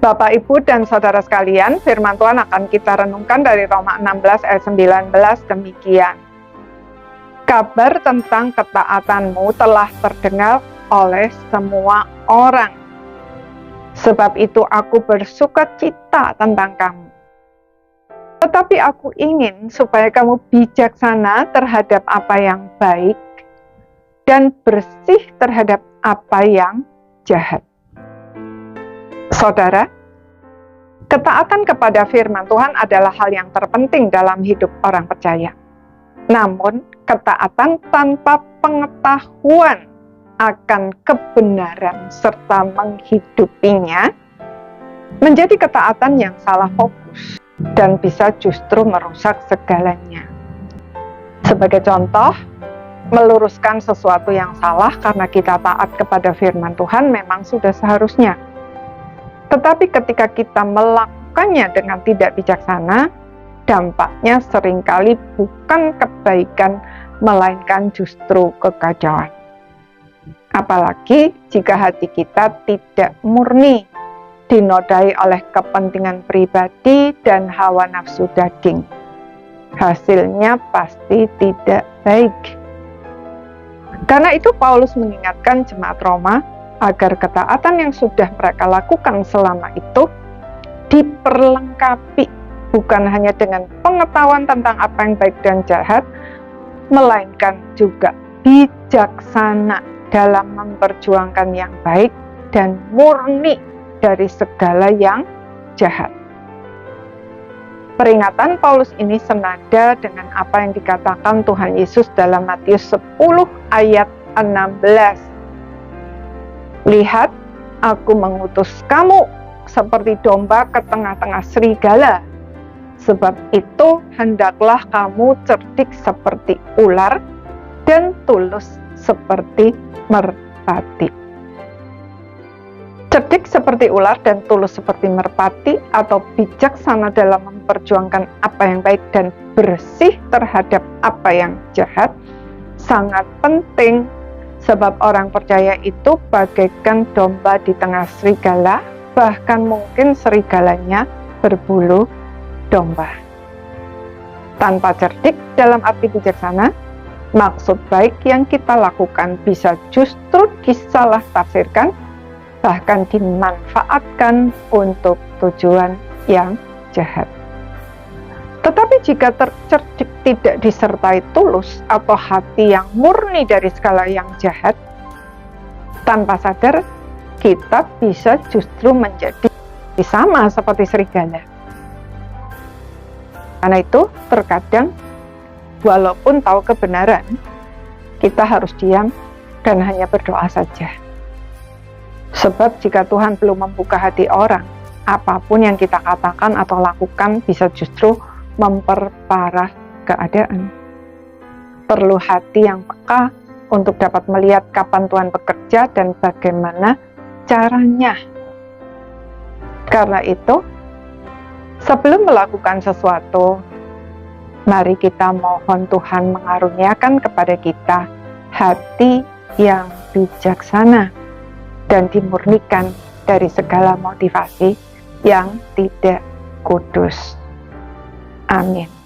Bapak, Ibu, dan Saudara sekalian, firman Tuhan akan kita renungkan dari Roma 16 ayat 19 demikian. Kabar tentang ketaatanmu telah terdengar oleh semua orang. Sebab itu aku bersukacita tentang kamu. Tetapi aku ingin supaya kamu bijaksana terhadap apa yang baik dan bersih terhadap apa yang jahat. Saudara, ketaatan kepada firman Tuhan adalah hal yang terpenting dalam hidup orang percaya. Namun, ketaatan tanpa pengetahuan akan kebenaran serta menghidupinya menjadi ketaatan yang salah fokus dan bisa justru merusak segalanya. Sebagai contoh, meluruskan sesuatu yang salah karena kita taat kepada firman Tuhan memang sudah seharusnya. Tetapi ketika kita melakukannya dengan tidak bijaksana, dampaknya seringkali bukan kebaikan, melainkan justru kekacauan. Apalagi jika hati kita tidak murni, dinodai oleh kepentingan pribadi dan hawa nafsu daging. Hasilnya pasti tidak baik. Karena itu Paulus mengingatkan jemaat Roma agar ketaatan yang sudah mereka lakukan selama itu diperlengkapi bukan hanya dengan pengetahuan tentang apa yang baik dan jahat, melainkan juga bijaksana dalam memperjuangkan yang baik dan murni dari segala yang jahat. Peringatan Paulus ini senada dengan apa yang dikatakan Tuhan Yesus dalam Matius 10 ayat 16. Lihat, aku mengutus kamu seperti domba ke tengah-tengah serigala. Sebab itu, hendaklah kamu cerdik seperti ular dan tulus seperti merpati. Cerdik seperti ular dan tulus seperti merpati atau bijaksana dalam memperjuangkan apa yang baik dan bersih terhadap apa yang jahat sangat penting. Sebab orang percaya itu bagaikan domba di tengah serigala, bahkan mungkin serigalanya berbulu domba. Tanpa cerdik dalam arti bijaksana, maksud baik yang kita lakukan bisa justru disalah tafsirkan, bahkan dimanfaatkan untuk tujuan yang jahat. Tetapi jika cerdik tidak disertai tulus atau hati yang murni dari segala yang jahat, tanpa sadar kita bisa justru menjadi sama seperti serigala. Karena itu terkadang walaupun tahu kebenaran, kita harus diam dan hanya berdoa saja. Sebab jika Tuhan belum membuka hati orang, apapun yang kita katakan atau lakukan bisa justru memperparah keadaan. Perlu hati yang peka untuk dapat melihat kapan Tuhan bekerja dan bagaimana caranya. Karena itu, sebelum melakukan sesuatu, mari kita mohon Tuhan mengaruniakan kepada kita hati yang bijaksana dan dimurnikan dari segala motivasi yang tidak kudus. Amin.